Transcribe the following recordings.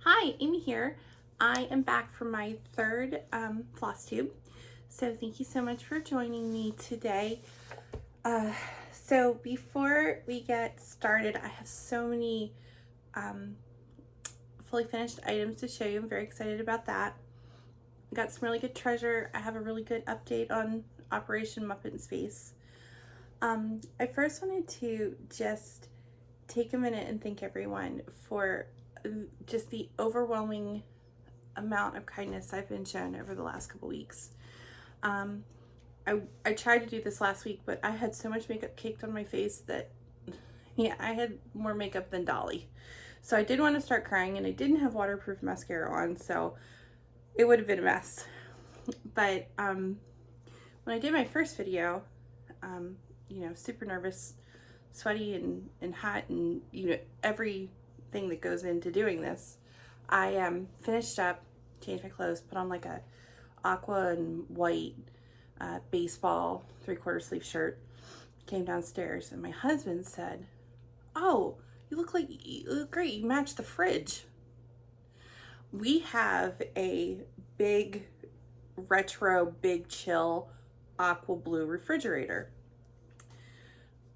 Hi, Amy here. I am back from my third Flosstube. So thank you so much for joining me today. So before we get started, I have so many fully finished items to show you. I'm very excited about that. I got some really good treasure. I have a really good update on Operation Muppet in Space. I first wanted to just take a minute and thank everyone for just the overwhelming amount of kindness I've been shown over the last couple weeks. I tried to do this last week, but I had so much makeup caked on my face that, yeah, I had more makeup than Dolly. So I did want to start crying, and I didn't have waterproof mascara on, so it would have been a mess. But when I did my first video, you know, super nervous, sweaty and hot, and you know, everything that goes into doing this, I finished up, changed my clothes, put on like a aqua and white baseball 3/4 sleeve shirt, came downstairs, and my husband said, "Oh, you look great, you match the fridge." We have a big retro big chill aqua blue refrigerator.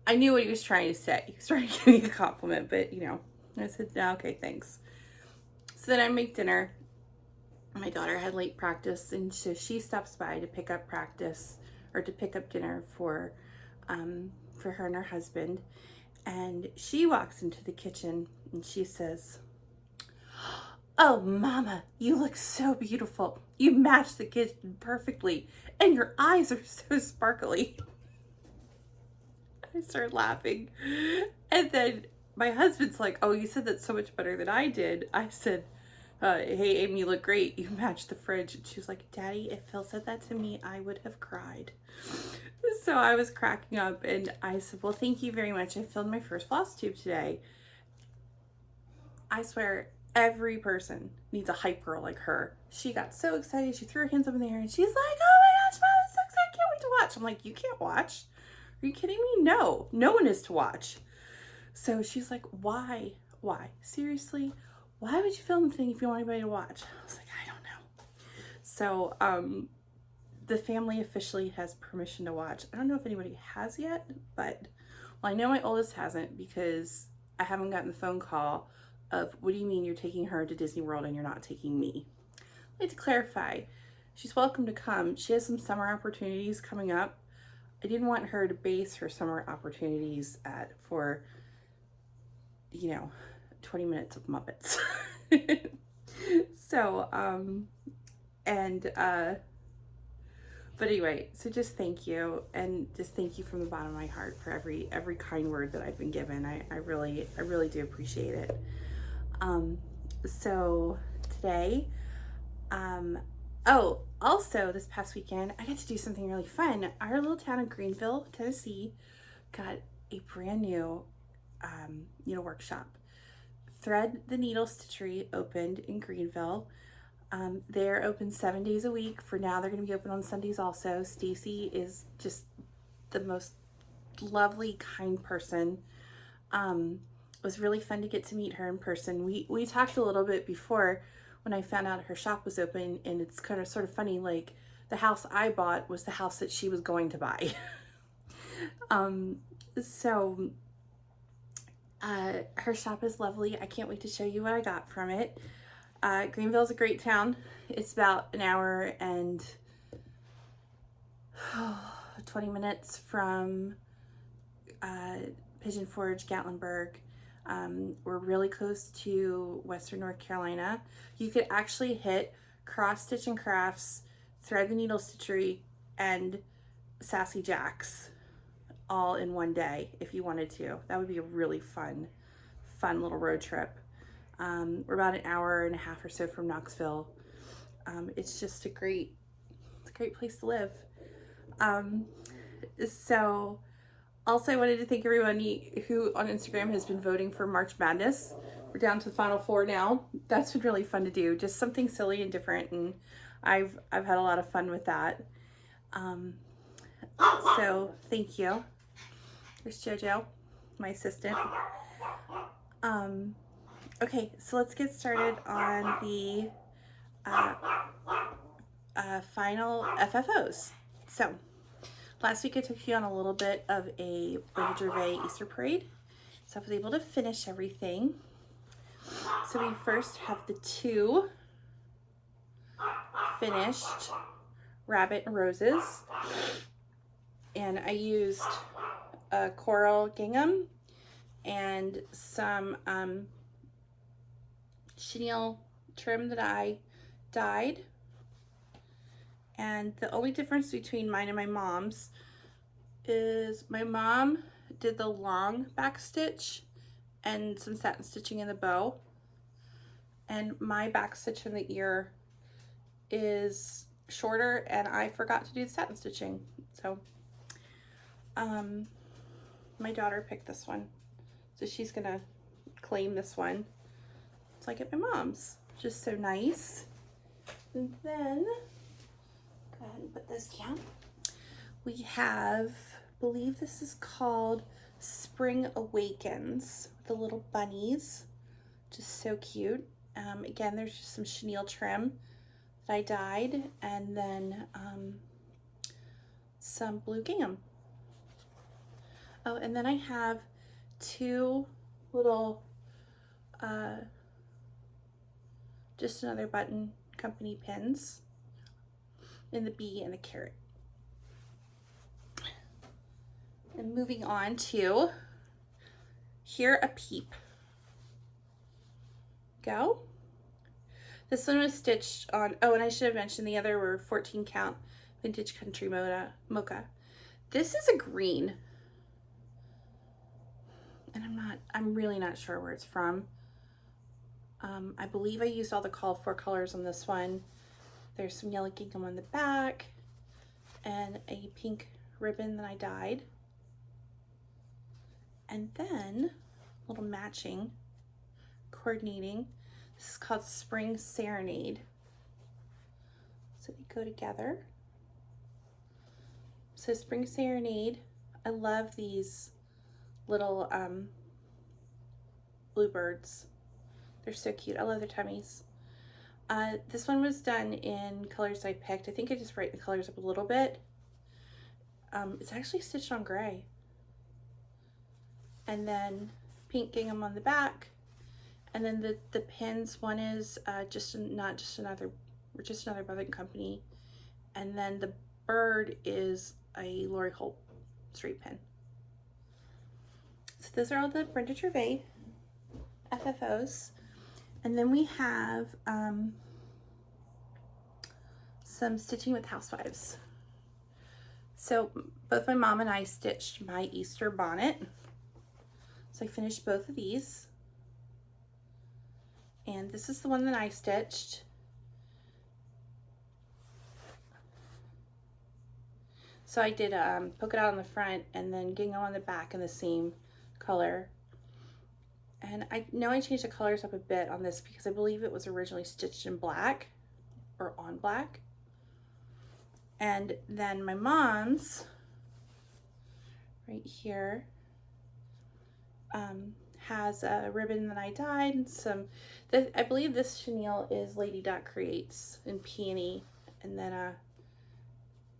I knew what he was trying to say. He was trying to give me a compliment, but you know, I said, no, okay, thanks. So then I make dinner. My daughter had late practice, and so she stops by to pick up practice, or to pick up dinner for her and her husband. And she walks into the kitchen and she says, "Oh, Mama, you look so beautiful. You match the kitchen perfectly, and your eyes are so sparkly." I started laughing. And then my husband's like, "Oh, you said that so much better than I did." I said, "Hey, Amy, you look great. You match the fridge." And she was like, "Daddy, if Phil said that to me, I would have cried." So I was cracking up, and I said, "Well, thank you very much. I filled my first floss tube today." I swear, every person needs a hype girl like her. She got so excited. She threw her hands up in the air, and she's like, "Oh my gosh, Mom, it's so excited. I can't wait to watch." I'm like, "You can't watch? Are you kidding me? No, no one is to watch." So she's like, "Why? Why? Seriously? Why would you film the thing if you want anybody to watch?" I was like, "I don't know." So the family officially has permission to watch. I don't know if anybody has yet, but well, I know my oldest hasn't, because I haven't gotten the phone call of, "What do you mean you're taking her to Disney World and you're not taking me?" I'd like to clarify, she's welcome to come. She has some summer opportunities coming up. I didn't want her to base her summer opportunities for, you know, 20 minutes of Muppets. So, but anyway, so just thank you, and just thank you from the bottom of my heart for every kind word that I've been given. I really do appreciate it. So today, oh, also this past weekend, I got to do something really fun. Our little town of Greeneville, Tennessee, got a brand new needle workshop. Thread the Needle Stitchery opened in Greeneville. They're open 7 days a week. For now, they're going to be open on Sundays also. Stacy is just the most lovely, kind person. It was really fun to get to meet her in person. We talked a little bit before when I found out her shop was open, and it's kind of sort of funny, like the house I bought was the house that she was going to buy. So her shop is lovely. I can't wait to show you what I got from it. Greeneville is a great town. It's about an hour and 20 minutes from Pigeon Forge, Gatlinburg. We're really close to Western North Carolina. You could actually hit Cross Stitch and Crafts, Thread the Needle Stitchery, and Sassy Jacks all in one day if you wanted to. That would be a really fun little road trip. We're about an hour and a half or so from Knoxville. It's just a great place to live. So also I wanted to thank everyone who on Instagram has been voting for March Madness. We're down to the final 4 now. That's been really fun to do. Just something silly and different, and I've had a lot of fun with that. So thank you. There's JoJo, my assistant. Okay, so let's get started on the final FFOs. So last week I took you on a little bit of a Brenda Gervais Easter parade. So I was able to finish everything. So we first have the 2 finished rabbit and roses. And I used a coral gingham and some chenille trim that I dyed. And the only difference between mine and my mom's is my mom did the long back stitch and some satin stitching in the bow, and my back stitch in the ear is shorter and I forgot to do the satin stitching. So my daughter picked this one, so she's gonna claim this one. It's like at my mom's, just so nice. And then go ahead and put this down. We have, I believe this is called Spring Awakens, the little bunnies, just so cute. Again, there's just some chenille trim that I dyed, and then some blue gingham. Oh, and then I have 2 little Just Another Button company pins in the bee and the carrot. And moving on to Here a Peep. Go. This one was stitched on, oh, and I should have mentioned the other were 14 count Vintage Country Mocha. This is a green. And I'm really not sure where it's from. I believe I used all the called for colors on this one. There's some yellow gingham on the back and a pink ribbon that I dyed. And then a little matching, coordinating. This is called Spring Serenade. So they go together. So Spring Serenade, I love these little bluebirds. They're so cute. I love their tummies. This one was done in colors I picked. I think I just brightened the colors up a little bit. It's actually stitched on gray. And then pink gingham on the back. And then the pins, one is just another Brother Company. And then the bird is a Lori Holt straight pin. So those are all the Brenda Gervais FFOs. And then we have some Stitching with Housewives. So both my mom and I stitched my Easter bonnet. So I finished both of these. And this is the one that I stitched. So I did polka dot on the front and then gingham on the back in the same color. And I know I changed the colors up a bit on this because I believe it was originally stitched in black or on black. And then my mom's right here has a ribbon that I dyed and some, I believe this chenille is Lady Dot Creates in peony, and then a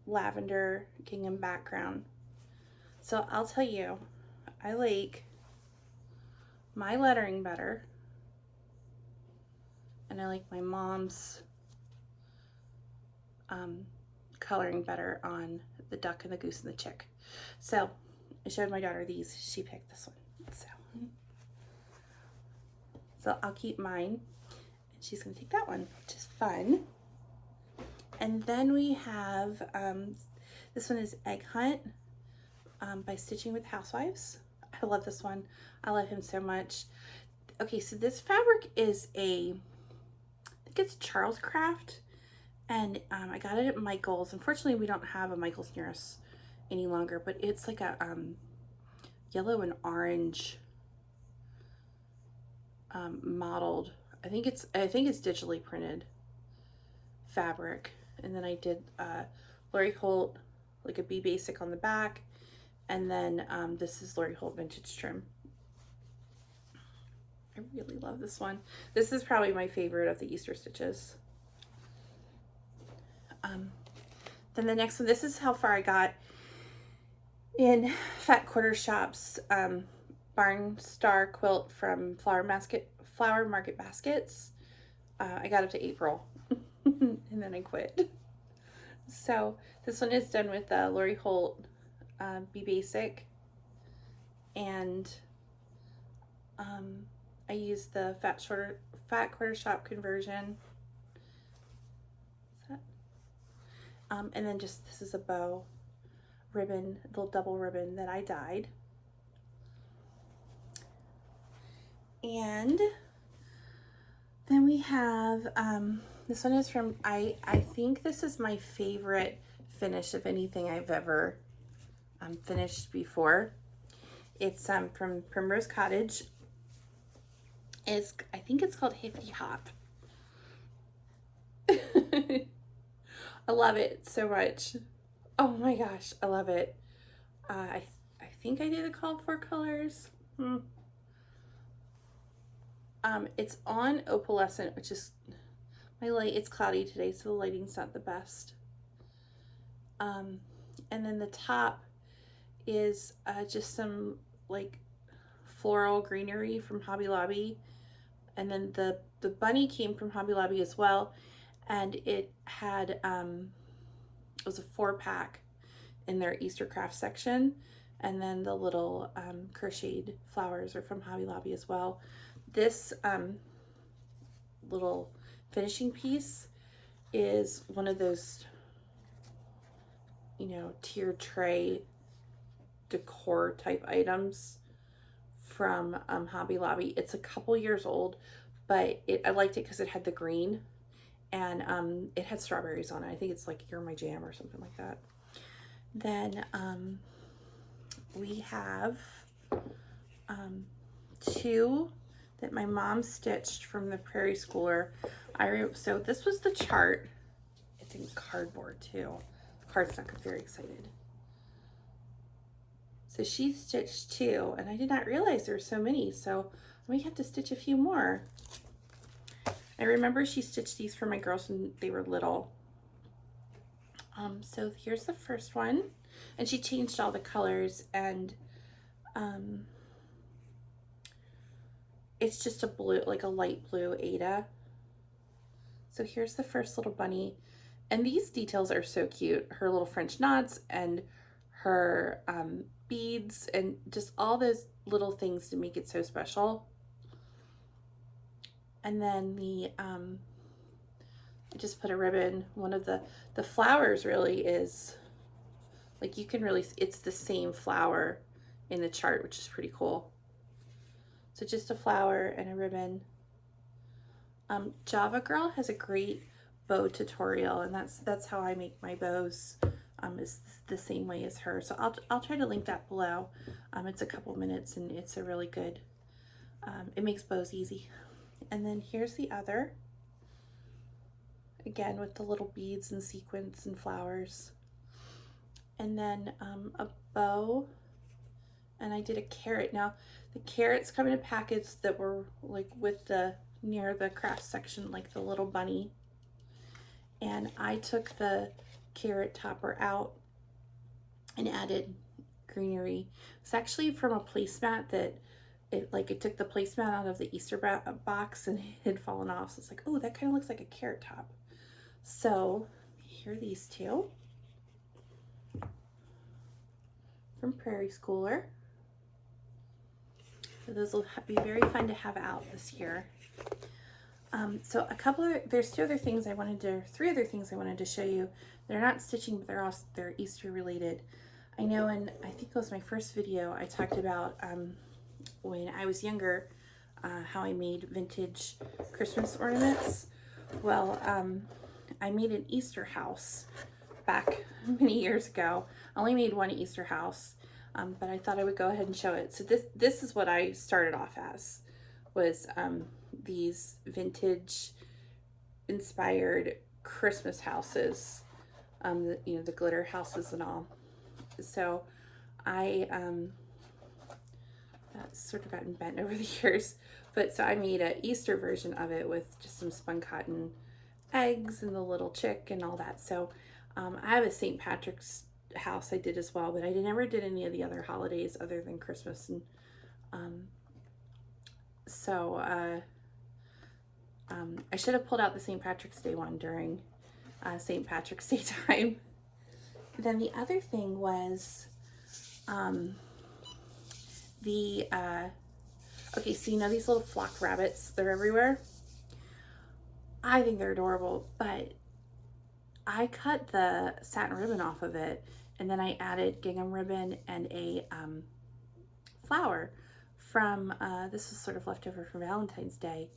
lavender gingham background. So I'll tell you, I like my lettering better, and I like my mom's coloring better on the duck and the goose and the chick. So I showed my daughter these. She picked this one. So I'll keep mine, and she's gonna take that one, which is fun. And then we have this one is Egg Hunt by Stitching with Housewives. I love this one. I love him so much. Okay, so this fabric is I think it's Charles Craft, and I got it at Michael's. Unfortunately, we don't have a Michael's near us any longer, but it's like a yellow and orange modeled. I think it's digitally printed fabric, and then I did Lori Holt, like a Be Basic on the back, and then this is Lori Holt vintage trim. I I really love this one. This is probably my favorite of the Easter stitches. Then the next one, this is how far I got in Fat Quarter Shop's Barn Star quilt from Flower Market Baskets. I got up to April and then I quit. So this one is done with Lori Holt Be Basic, and I used the Fat Quarter Shop conversion. And then just, this is a bow ribbon, little double ribbon that I dyed. And then we have, this one is from, I think this is my favorite finish of anything I've ever finished before. It's from Primrose Cottage. I think it's called Hippity Hop. I love it so much. Oh my gosh, I love it. I think I did a call for colors. It's on opalescent, which is it's cloudy today, so the lighting's not the best. And then the top is just some like floral greenery from Hobby Lobby, and then the bunny came from Hobby Lobby as well, and it had it was a 4-pack in their Easter craft section, and then the little crocheted flowers are from Hobby Lobby as well. This little finishing piece is one of those, you know, tier tray decor type items from Hobby Lobby. It's a couple years old, but I liked it because it had the green, and it had strawberries on it. I think it's like You're My Jam or something like that. Then we have two that my mom stitched from the Prairie Schooler. So this was the chart. It's in cardboard too. The cardstock, I'm very excited. So she stitched 2, and I did not realize there were so many, so we have to stitch a few more. I remember she stitched these for my girls when they were little. So here's the first one, and she changed all the colors, and it's just a blue, like a light blue Ada. So here's the first little bunny, and these details are so cute. Her little French knots and her beads and just all those little things to make it so special. And then I just put a ribbon. One of the flowers really is, like, you can really, it's the same flower in the chart, which is pretty cool. So just a flower and a ribbon. Java Girl has a great bow tutorial, and that's how I make my bows. Is the same way as her. So I'll try to link that below. It's a couple minutes, and it's a really good, it makes bows easy. And then here's the other, again with the little beads and sequins and flowers. And then a bow, and I did a carrot. Now the carrots come in a package that were like with the, near the craft section, like the little bunny. And I took the carrot topper out and added greenery. It's actually from a placemat that it took the placemat out of the Easter box and it had fallen off. So it's like, oh, that kind of looks like a carrot top. So here are these two from Prairie Schooler. So those will be very fun to have out this year. So there's 3 other things I wanted to show you. They're not stitching, but they're Easter related. I know, and I think it was my first video, I talked about when I was younger, how I made vintage Christmas ornaments. Well, I made an Easter house back many years ago. I only made one Easter house, but I thought I would go ahead and show it. So this is what I started off as, was these vintage inspired Christmas houses, you know, the glitter houses and all. So I that's sort of gotten bent over the years, But so I made a Easter version of it with just some spun cotton eggs and the little chick and all that. So I have a St. Patrick's house I did as well, but I never did any of the other holidays other than Christmas. And so I should have pulled out the St. Patrick's Day one during St. Patrick's Day time. Then the other thing was okay, so you know these little flock rabbits, they're everywhere. I think they're adorable, but I cut the satin ribbon off of it, and then I added gingham ribbon and a flower from, this was sort of leftover from Valentine's Day,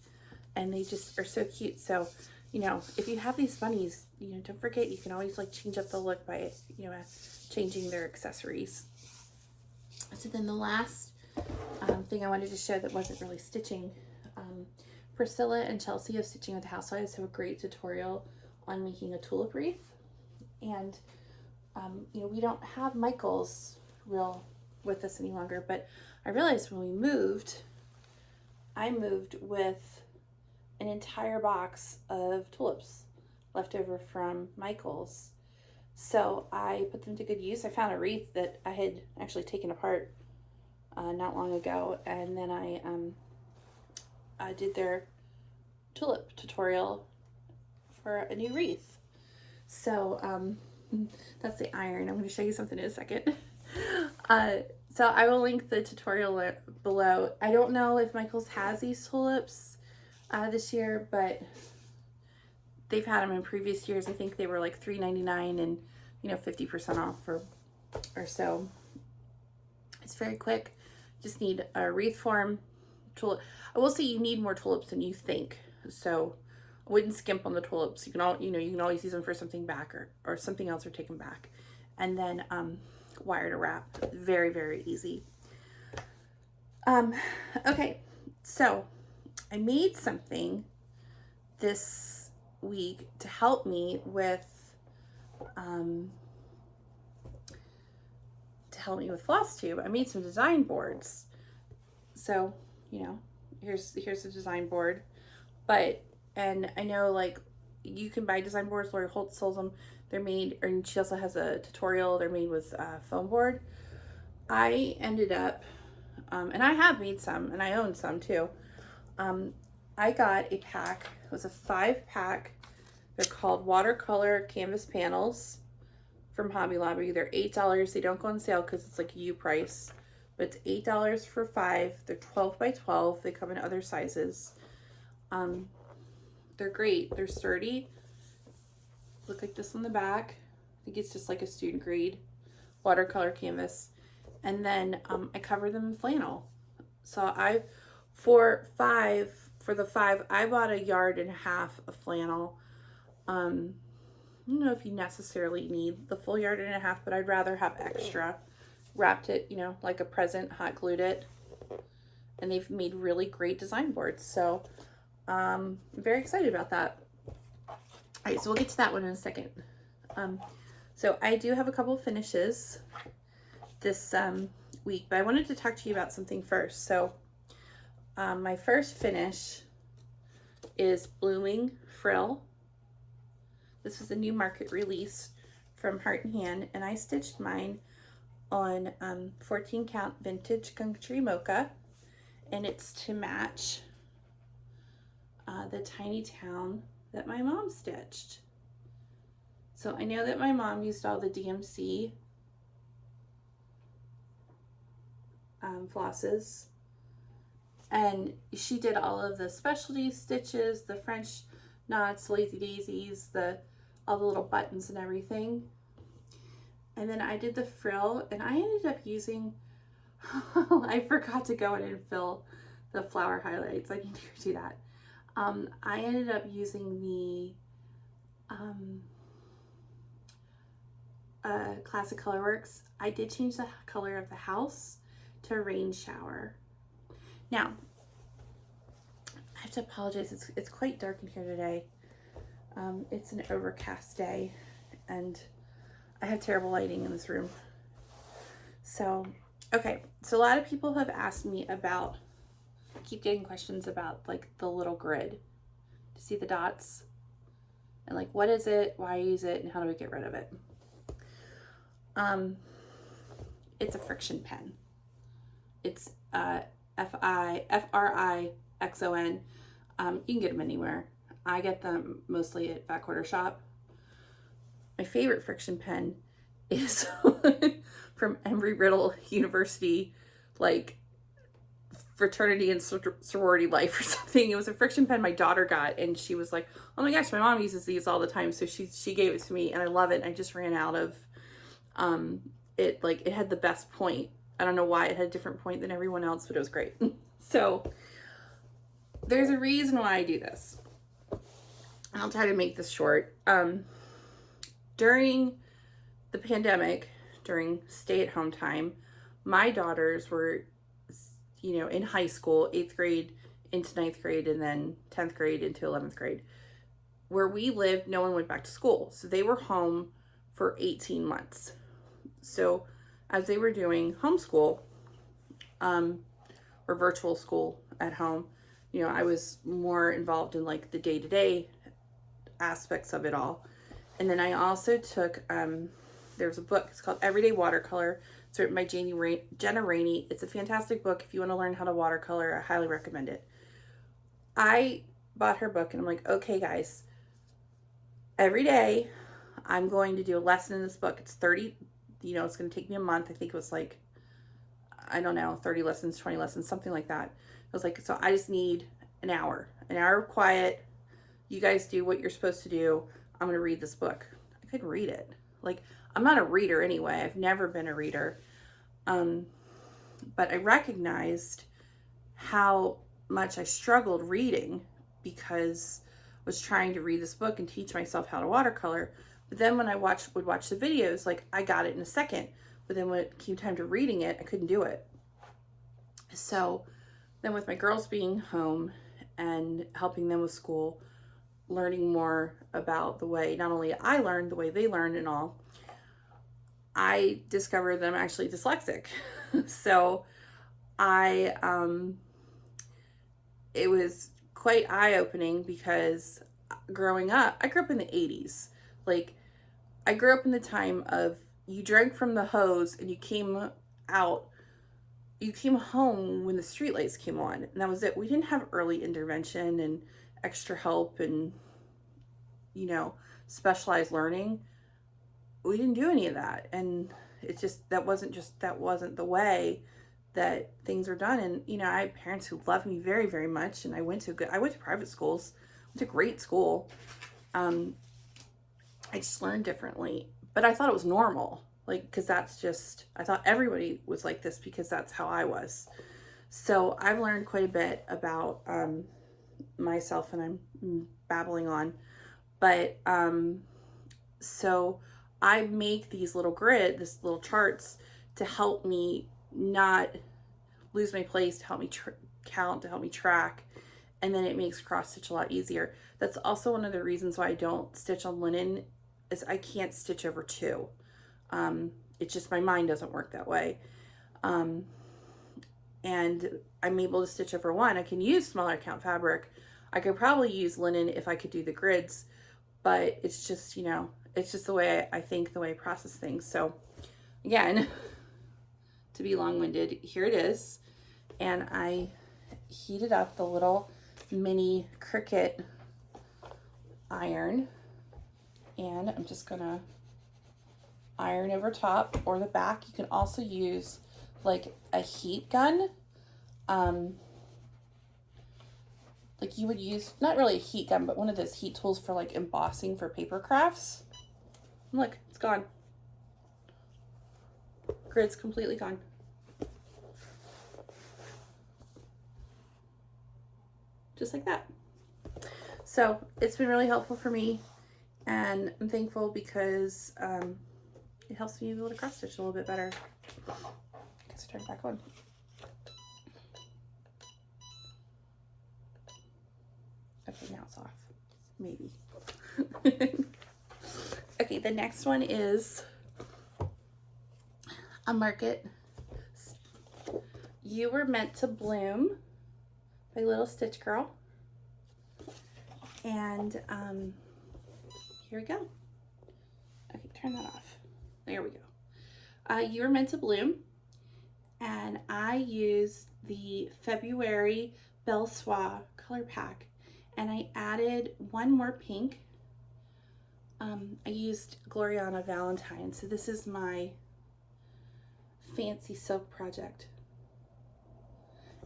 and they just are so cute. So, you know, if you have these bunnies, you know, don't forget you can always like change up the look by, you know, changing their accessories. So then the last thing I wanted to show that wasn't really stitching, Priscilla and Chelsea of Stitching with the Housewives have a great tutorial on making a tulip wreath. And you know, we don't have Michael's real with us any longer, but I realized when we moved, I moved with an entire box of tulips left over from Michael's. So I put them to good use. I found a wreath that I had actually taken apart not long ago, and then I did their tulip tutorial for a new wreath. So that's the iron. I'm going to show you something in a second. So I will link the tutorial below. I don't know if Michael's has these tulips this year, but they've had them in previous years. I think they were like $3.99 and, you know, 50% off or so. It's very quick. Just need a wreath form tulip. I will say you need more tulips than you think. So I wouldn't skimp on the tulips. You can all, you know, you can always use them for something back or something else or take them back. And then wire to wrap. Very, very easy. Okay, so I made something this week to help me with Flosstube. I made some design boards. So, you know, here's a design board. And I know, like, you can buy design boards. Lori Holt sells them. They're made, and she also has a tutorial. They're made with foam board. I ended up, and I have made some, and I own some too. I got a pack. It was a 5-pack. They're called watercolor canvas panels from Hobby Lobby. They're $8. They don't go on sale because it's like a U price, but it's $8 for 5. They're 12 by 12. They come in other sizes. They're great. They're sturdy. Look like this on the back. I think it's just like a student grade watercolor canvas. And then I cover them in flannel. So for the 5, I bought 1.5 yards of flannel. I don't know if you necessarily need the full 1.5 yards, but I'd rather have extra. Wrapped it, you know, like a present, hot glued it. And they've made really great design boards. So I'm very excited about that. All right, so we'll get to that one in a second. So I do have a couple finishes this week, but I wanted to talk to you about something first. So my first finish is Blooming Frill. This was a new market release from Heart and Hand, and I stitched mine on 14 count vintage country mocha, and it's to match the tiny town that my mom stitched. So I know that my mom used all the DMC flosses, and she did all of the specialty stitches, the French knots, lazy daisies, all the little buttons and everything. And then I did the frill, and I ended up using, I forgot to go in and fill the flower highlights. I need to do that. I ended up using the Classic Colorworks. I did change the color of the house to rain shower. Now, I have to apologize. It's quite dark in here today. It's an overcast day, and I have terrible lighting in this room. So, okay. So a lot of people have asked me about I keep getting questions about like the little grid. To see the dots? And like, what is it? Why use it? And how do we get rid of it? It's a friction pen. It's Frixon. You can get them anywhere. I get them mostly at Fat Quarter Shop. My favorite friction pen is from Embry-Riddle University, like fraternity and sorority life or something. It was a friction pen my daughter got, and she was like, oh my gosh, my mom uses these all the time. So she gave it to me, and I love it. And I just ran out of it. Like, it had the best point. I don't know why it had a different point than everyone else, but it was great. So there's a reason why I do this. I'll try to make this short. During the pandemic, during stay-at-home time, my daughters were, you know, in high school, 8th grade into 9th grade, and then 10th grade into 11th grade. Where we lived, no one went back to school. So they were home for 18 months. So as they were doing homeschool, or virtual school at home, you know, I was more involved in like the day-to-day aspects of it all. And then I also took, there's a book, it's called Everyday Watercolor. It's written by Jenna Rainey. It's a fantastic book. If you want to learn how to watercolor, I highly recommend it. I bought her book and I'm like, okay guys, every day I'm going to do a lesson in this book. It's 30, you know, it's going to take me a month. I think it was like, I don't know, 30 lessons, 20 lessons, something like that. I was like, so I just need an hour of quiet. You guys do what you're supposed to do. I'm going to read this book. I couldn't read it. Like, I'm not a reader anyway. I've never been a reader. But I recognized how much I struggled reading because I was trying to read this book and teach myself how to watercolor. But then when I would watch the videos, like, I got it in a second. But then when it came time to reading it, I couldn't do it. So then with my girls being home and helping them with school, learning more about the way not only I learned, the way they learn and all, I discovered that I'm actually dyslexic. So it was quite eye-opening because growing up, I grew up in the 80s. Like, I grew up in the time of you drank from the hose and you came home when the streetlights came on, and that was it. We didn't have early intervention and extra help and, you know, specialized learning. We didn't do any of that. And it's just, that wasn't the way that things are done. And, you know, I had parents who loved me very, very much. And I went to private schools, went to great school. I just learned differently, but I thought it was normal. Like, cause that's just, I thought everybody was like this because that's how I was. So I've learned quite a bit about, myself, and I'm babbling on, but, so I make these little little charts to help me not lose my place, to help me count, to help me track. And then it makes cross stitch a lot easier. That's also one of the reasons why I don't stitch on linen, is I can't stitch over 2. It's just, my mind doesn't work that way. And I'm able to stitch over 1. I can use smaller count fabric. I could probably use linen if I could do the grids, but it's just, you know, it's just the way I think, the way I process things. So again, to be long-winded, here it is. And I heated up the little mini Cricut iron, and I'm just gonna iron over top or the back. You can also use like a heat gun. Like you would use, not really a heat gun, but one of those heat tools for like embossing for paper crafts. And look, it's gone. Grid's completely gone. Just like that. So it's been really helpful for me, and I'm thankful because it helps me be able to cross stitch a little bit better. I guess I turn it back on. Okay, now it's off. Maybe. Okay, the next one is a Market. You Were Meant to Bloom by Little Stitch Girl. And here we go. Okay, turn that off. There we go. You Were Meant to Bloom. And I used the February Belle Soie color pack, and I added one more pink. I used Gloriana Valentine, so this is my fancy silk project,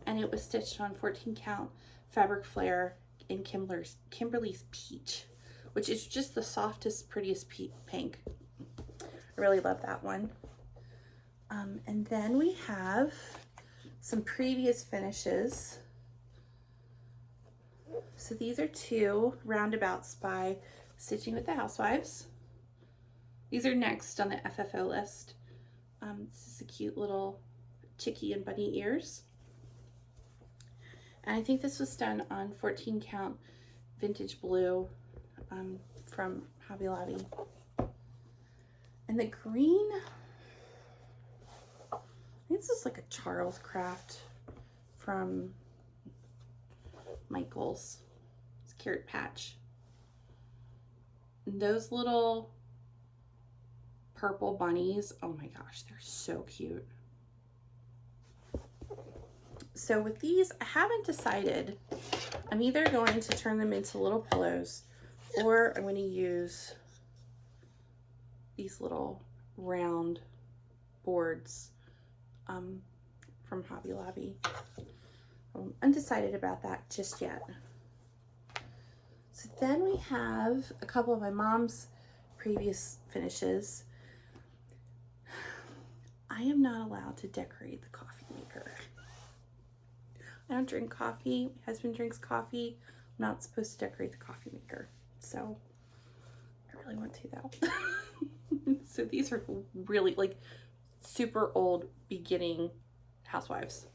and it was stitched on 14 count fabric flare in Kimberly's Peach, which is just the softest, prettiest pink. I really love that one. And then we have some previous finishes. So these are 2 roundabouts by Stitching with the Housewives. These are next on the FFO list. This is a cute little chickie and bunny ears. And I think this was done on 14 count vintage blue from Hobby Lobby. And the green, I think this is like a Charles Craft from Michael's. It's Carrot Patch. And those little purple bunnies, oh my gosh, they're so cute. So with these, I haven't decided. I'm either going to turn them into little pillows, or I'm going to use these little round boards from Hobby Lobby. I'm undecided about that just yet. So then we have a couple of my mom's previous finishes. I am not allowed to decorate the coffee maker. I don't drink coffee. My husband drinks coffee. I'm not supposed to decorate the coffee maker. So I really want to though. So these are really like super old beginning housewives.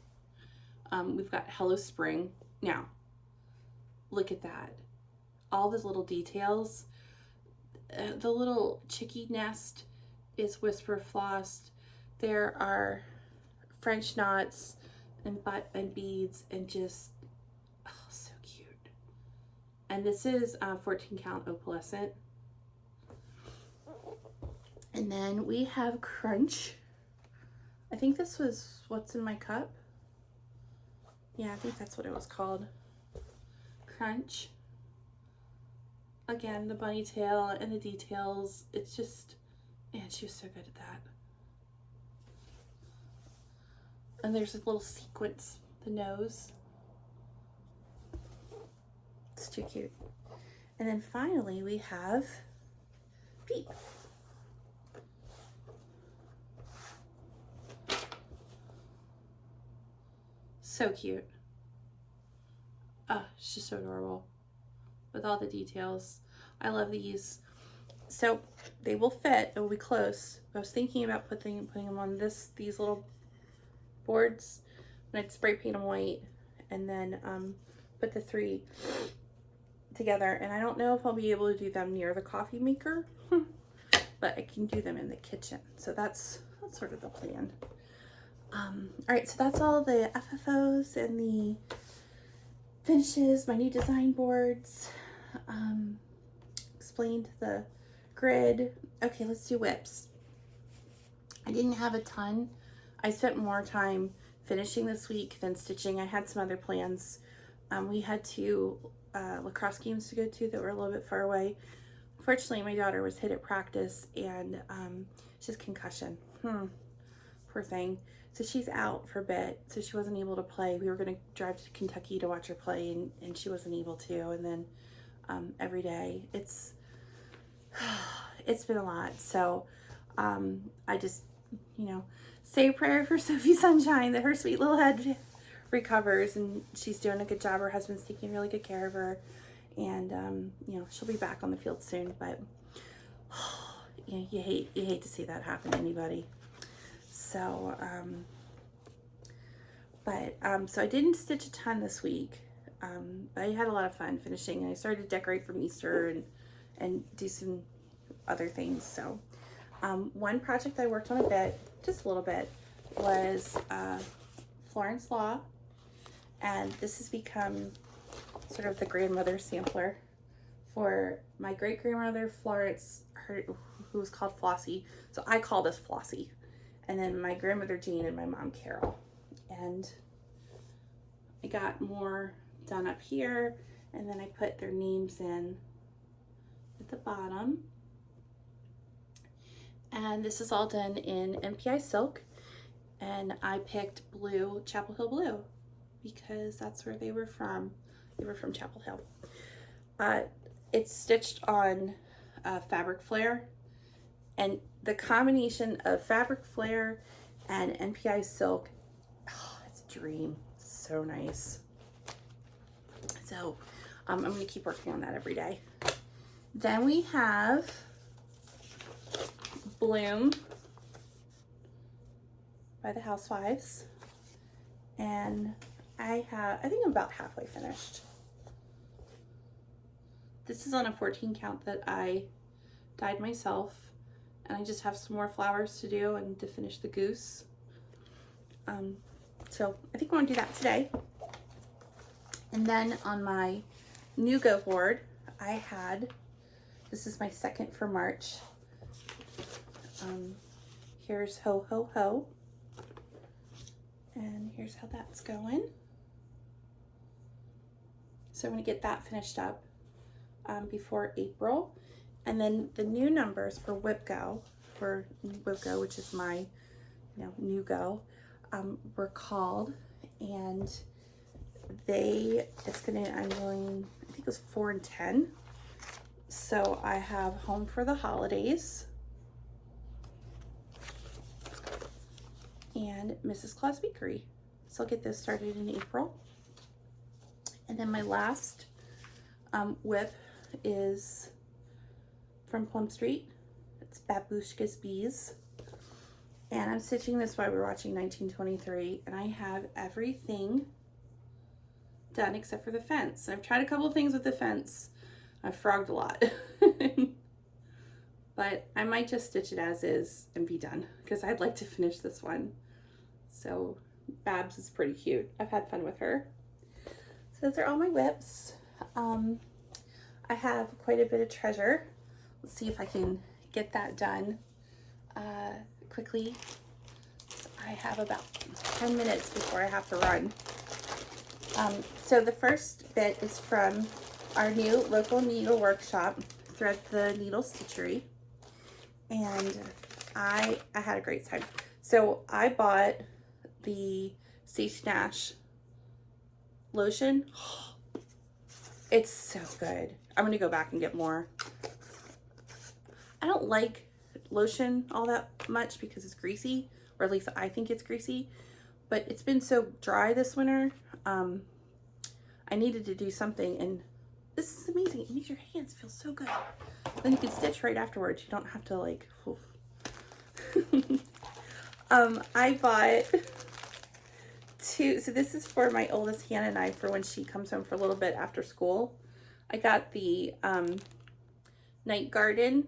We've got Hello Spring. Now, look at that. All those little details. The little chickie nest is whisper flossed. There are French knots and beads and just, oh, so cute. And this is 14 count opalescent. And then we have Crunch. I think this was What's in My Cup. Yeah, I think that's what it was called. Crunch. Again, the bunny tail and the details. It's just, man, she was so good at that. And there's a little sequence, the nose. It's too cute. And then finally we have Peep. So cute. Oh, it's just so adorable. With all the details. I love these. So they will fit, it will be close. I was thinking about putting them on these little boards, and I'd spray paint them white and then put the 3 together. And I don't know if I'll be able to do them near the coffee maker, but I can do them in the kitchen. So that's sort of the plan. All right, so that's all the FFOs and the finishes, my new design boards, explained the grid. Okay, let's do whips. I didn't have a ton. I spent more time finishing this week than stitching. I had some other plans. We had 2 lacrosse games to go to that were a little bit far away. Fortunately, my daughter was hit at practice and she has concussion. Poor thing. So she's out for a bit, so she wasn't able to play. We were going to drive to Kentucky to watch her play, and she wasn't able to. And then every day, it's been a lot. So I just, say a prayer for Sophie Sunshine that her sweet little head recovers, and she's doing a good job. Her husband's taking really good care of her, and she'll be back on the field soon. But you hate to see that happen to anybody. So, so I didn't stitch a ton this week. I had a lot of fun finishing, and I started to decorate from Easter and do some other things. So, one project I worked on a bit, just a little bit, was Florence Law, And this has become sort of the grandmother sampler for my great-grandmother Florence, who was called Flossie. So I call this Flossie. And then my grandmother Jean and my mom Carol. And I got more done up here, and then I put their names in at the bottom. And this is all done in MPI silk, and I picked blue, Chapel Hill blue, because that's where they were from. They were from Chapel Hill. It's stitched on fabric flare, and the combination of fabric flare and NPI silk, oh, it's a dream. It's so nice. So I'm going to keep working on that every day. Then we have Bloom by the Housewives, and I think I'm about halfway finished. This is on a 14 count that I dyed myself, and I just have some more flowers to do and to finish the goose. So I think I want to do that today. And then on my new go board, this is my second for March. Here's Ho Ho Ho, and here's how that's going. So I'm going to get that finished up before April. And then the new numbers for WIPGO, which is my new go, were called, and I think it was 4 and 10. So I have Home for the Holidays and Mrs. Claus Bakery. So I'll get this started in April. And then my last whip is from Plum Street. It's Babushka's Bees. And I'm stitching this while we're watching 1923, and I have everything done except for the fence. I've tried a couple of things with the fence. I've frogged a lot. But I might just stitch it as is and be done, because I'd like to finish this one. So Babs is pretty cute. I've had fun with her. So those are all my whips. I have quite a bit of treasure. Let's see if I can get that done quickly. I have about 10 minutes before I have to run. So the first bit is from our new local needle workshop, Thread the Needle Stitchery. And I had a great time. So I bought the Stacey Nash lotion. It's so good. I'm gonna go back and get more. I don't like lotion all that much because it's greasy, or at least I think it's greasy, but it's been so dry this winter. I needed to do something, and this is amazing. It makes your hands feel so good. Then you can stitch right afterwards. You don't have to like, I bought two, so this is for my oldest Hannah and I for when she comes home for a little bit after school. I got the Night Garden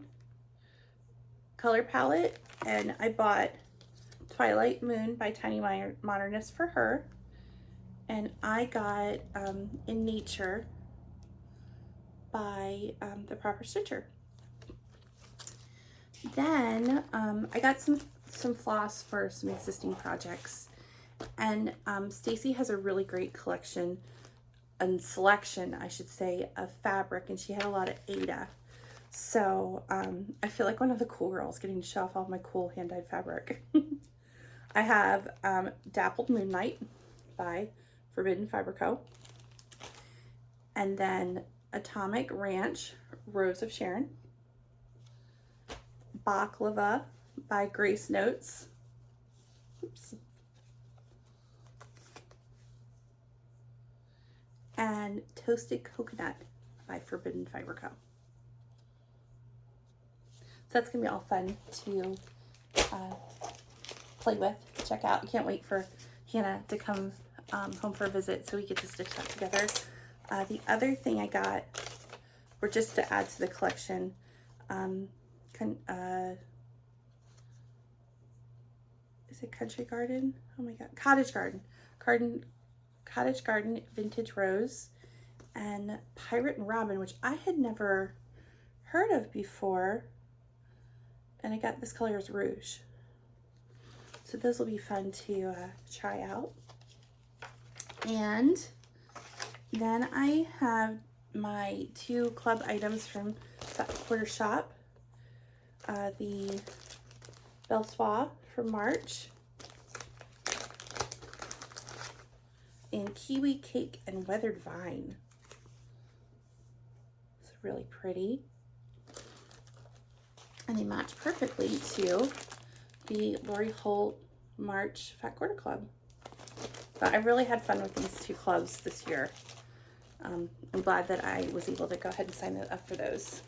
color palette, and I bought Twilight Moon by Tiny Modernist for her, and I got In Nature by The Proper Stitcher. Then I got some floss for some existing projects, and Stacy has a really great collection and selection, I should say, of fabric, and she had a lot of Aida. So I feel like one of the cool girls getting to show off all my cool hand-dyed fabric. I have Dappled Moonlight by Forbidden Fiber Co. And then Atomic Ranch, Rose of Sharon. Baklava by Grace Notes. Oops. And Toasted Coconut by Forbidden Fiber Co. So that's gonna be all fun to play with, check out. I can't wait for Hannah to come home for a visit so we get to stitch that together. The other thing I got were just to add to the collection, is it Country Garden? Oh my God, Cottage Garden. Cottage Garden Vintage Rose, and Pirate and Robin, which I had never heard of before. And I got this color as Rouge. So those will be fun to try out. And then I have my 2 club items from that quarter shop. The Belsoir for March, and Kiwi Cake and Weathered Vine. It's really pretty. And they match perfectly to the Lori Holt March Fat Quarter Club. But I really had fun with these 2 clubs this year. I'm glad that I was able to go ahead and sign up for those.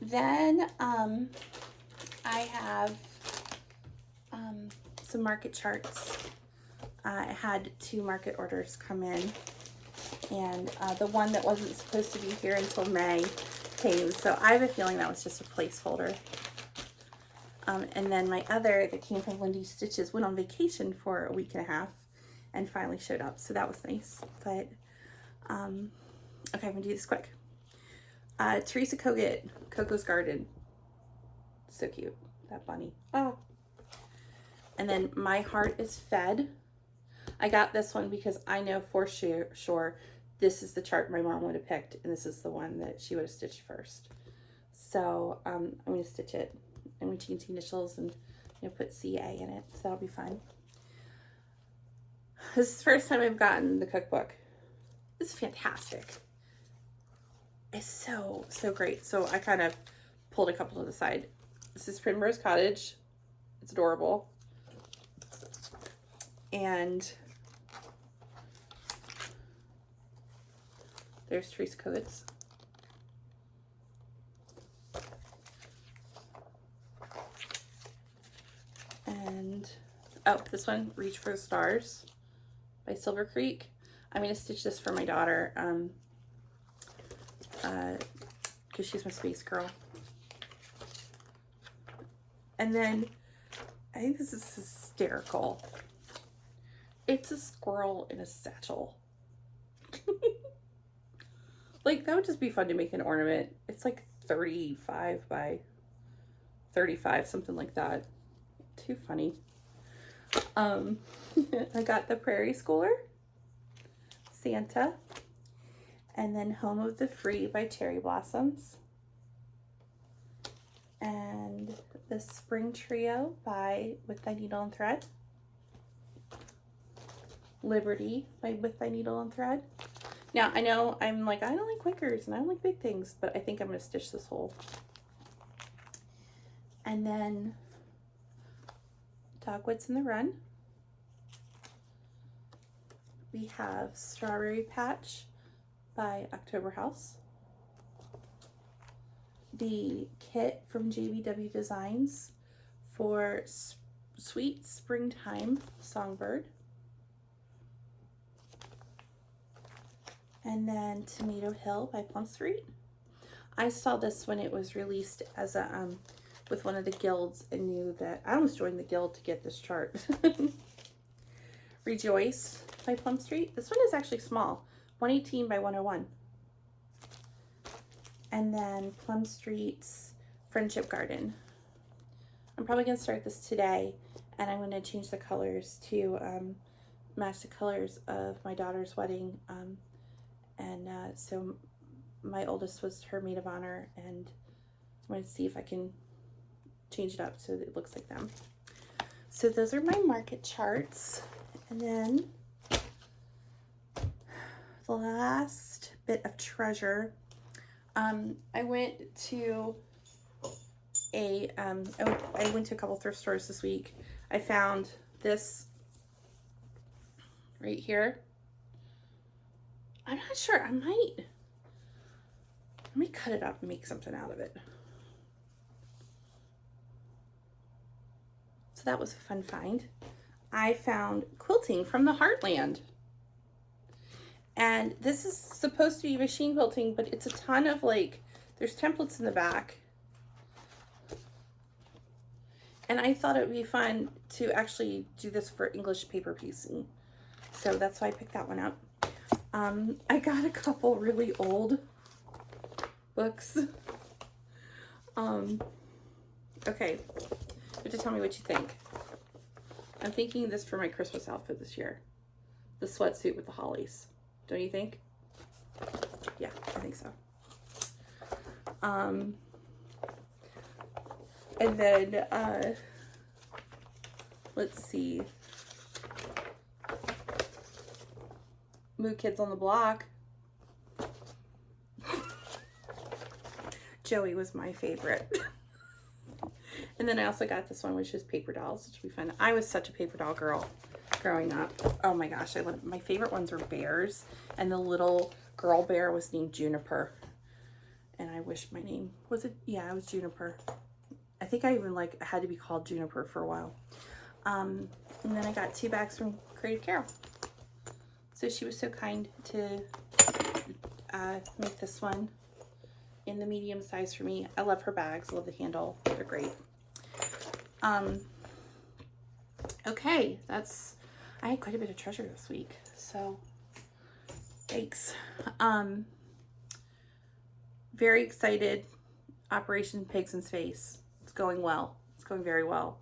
Then I have some market charts. I had 2 market orders come in, and the one that wasn't supposed to be here until May came, so I have a feeling that was just a placeholder. And then my other that came from Lindy Stitches went on vacation for a week and a half and finally showed up, so that was nice. But okay, I'm gonna do this quick. Teresa Kogut, Coco's Garden. So cute, that bunny. Oh. And then My Heart is Fed. I got this one because I know for sure this is the chart my mom would have picked, and this is the one that she would have stitched first. So I'm going to stitch it. I'm going to change the initials and put CA in it, so that'll be fun. This is the first time I've gotten the cookbook. It's fantastic. It's so great. So I kind of pulled a couple to the side. This is Primrose Cottage. It's adorable. And there's Teresa Kogut's. And oh, this one, Reach for the Stars by Silver Creek. I'm going to stitch this for my daughter because she's my space girl. And then I think this is hysterical. It's a squirrel in a satchel. Like, that would just be fun to make an ornament. It's like 35 by 35, something like that. Too funny. I got the Prairie Schooler, Santa, and then Home of the Free by Cherry Blossoms, and the Spring Trio by With Thy Needle and Thread, Liberty by With Thy Needle and Thread. Now, I know I'm like, I don't like Quakers and I don't like big things, but I think I'm going to stitch this whole. And then Dogwoods in the Run. We have Strawberry Patch by October House. The kit from JBW Designs for Sweet Springtime Songbird. And then Tomato Hill by Plum Street. I saw this when it was released as a with one of the guilds and knew that I almost joined the guild to get this chart. Rejoice by Plum Street. This one is actually small, 118 by 101. And then Plum Street's Friendship Garden. I'm probably going to start this today, and I'm going to change the colors to match the colors of my daughter's wedding. So my oldest was her maid of honor, and I'm going to see if I can change it up so that it looks like them. So those are my market charts. And then the last bit of treasure, I went to a couple thrift stores this week. I found this right here. I'm not sure. I might cut it up and make something out of it. So that was a fun find. I found quilting from the Heartland. And this is supposed to be machine quilting, but it's a ton of there's templates in the back. And I thought it would be fun to actually do this for English paper piecing. So that's why I picked that one up. I got a couple really old books. Okay, you have to tell me what you think. I'm thinking this for my Christmas outfit this year. The sweatsuit with the hollies. Don't you think? Yeah, I think so. And then, let's see. New Kids on the Block. Joey was my favorite. And then I also got this one, which is paper dolls, which will be fun. I was such a paper doll girl growing up. Oh my gosh, I love, my favorite ones were bears, and the little girl bear was named Juniper. And I wish my name was it. Yeah, it was Juniper. I think I even like had to be called Juniper for a while. And then I got 2 bags from Creative Carol. So she was so kind to make this one in the medium size for me. I love her bags. I love the handle. They're great. Okay, I had quite a bit of treasure this week, so thanks. Very excited. Operation Pigs in Space. It's going well. It's going very well.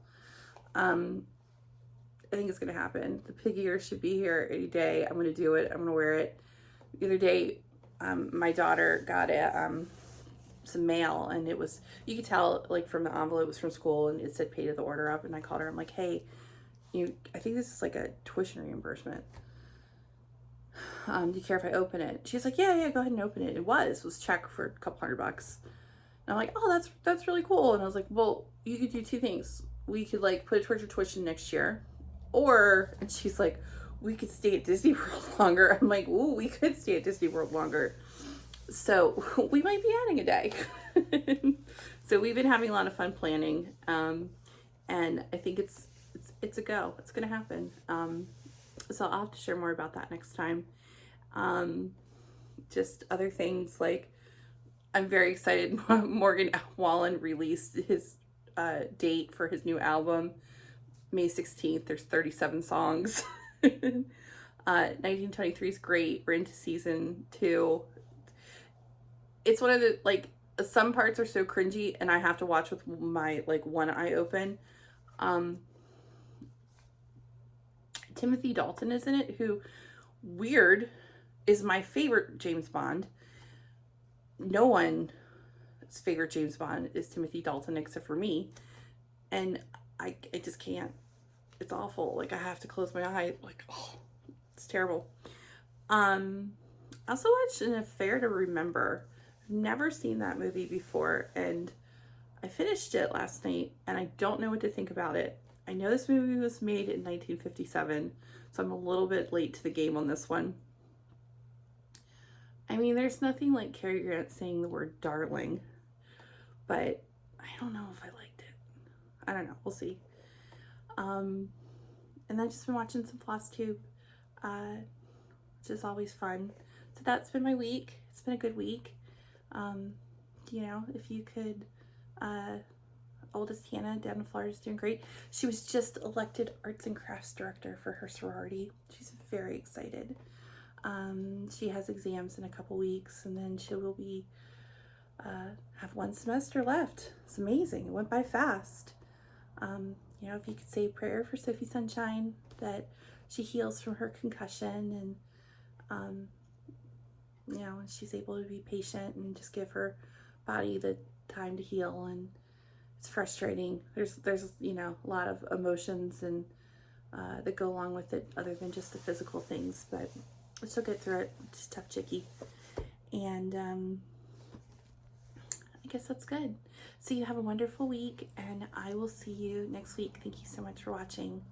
I think it's going to happen. The pig ear should be here any day. I'm going to do it. I'm going to wear it. The other day, my daughter got some mail, and it was, you could tell like from the envelope, it was from school, and it said pay to the order up, and I called her. I'm like, hey, I think this is like a tuition reimbursement. Do you care if I open it? She's like, yeah, go ahead and open it. It was check for a couple $100. And I'm like, oh, that's really cool. And I was like, well, you could do 2 things. We could like put it towards your tuition next year, and she's like, we could stay at Disney World longer. I'm like, ooh, we could stay at Disney World longer. So we might be adding a day. So we've been having a lot of fun planning. And I think it's a go. It's going to happen. So I'll have to share more about that next time. Just other things, like I'm very excited. Morgan Wallen released his date for his new album, May 16th. There's 37 songs. 1923 is great. We're into season 2. It's one of the, like, some parts are so cringy, and I have to watch with my, like, one eye open. Timothy Dalton is in it, who, weird, is my favorite James Bond. No one's favorite James Bond is Timothy Dalton except for me. And I just can't. It's awful. Like, I have to close my eye. Like, oh, it's terrible. I also watched An Affair to Remember. I've never seen that movie before, and I finished it last night, and I don't know what to think about it. I know this movie was made in 1957, so I'm a little bit late to the game on this one. I mean, there's nothing like Cary Grant saying the word darling, but I don't know if I liked it. I don't know. We'll see. And I've just been watching some Flosstube, which is always fun. So that's been my week. It's been a good week. You know, if you could, oldest Hannah down in Florida is doing great. She was just elected arts and crafts director for her sorority. She's very excited. She has exams in a couple weeks, and then she will be, have 1 semester left. It's amazing. It went by fast. You know, if you could say a prayer for Sophie Sunshine, that she heals from her concussion, and, you know, she's able to be patient and just give her body the time to heal. And it's frustrating. There's you know, a lot of emotions and that go along with it, other than just the physical things, but she'll get through it. She's a tough chickie. And I guess that's good. So you have a wonderful week, and I will see you next week. Thank you so much for watching.